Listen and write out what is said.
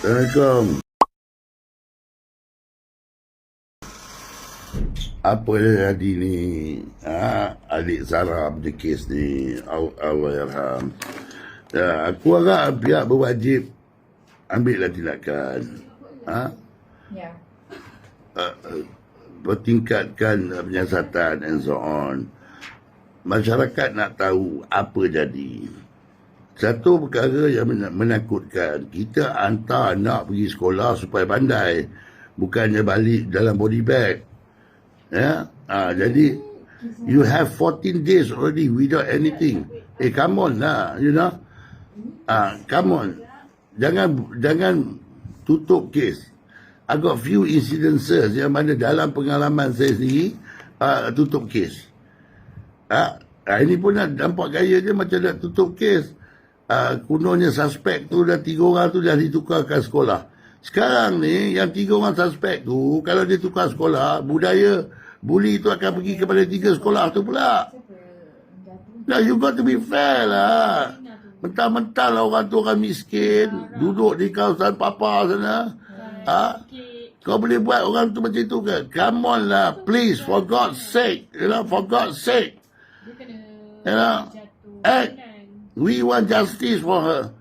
Assalamualaikum. Apa yang jadi ni? Adik Sarah punya kes ni, Allahyarham. Aku harap pihak berwajib ambil tindakan. Ya. Bertingkatkan penyiasatan and so on. Masyarakat nak tahu apa jadi. Satu perkara yang menakutkan, kita hantar anak pergi sekolah supaya pandai, bukannya balik dalam body bag. Jadi you have 14 days already without anything. Come on lah, you know. Come on. Jangan tutup kes. I got few incidences yang mana dalam pengalaman saya sendiri tutup kes. Ini pun dah nampak gaya je macam nak tutup kes. Kononnya suspek tu dah 3 orang tu dah ditukarkan sekolah. Sekarang ni yang 3 orang suspek tu, kalau dia tukar sekolah, budaya bully tu akan pergi kepada 3 sekolah tu pula. Now you got to be fair lah. Mentang-mentang lah orang tu orang miskin, duduk di kawasan papa sana. Kau boleh buat orang tu macam tu ke? Come on lah, please, for God's sake. For God's sake. Act. We want justice for her.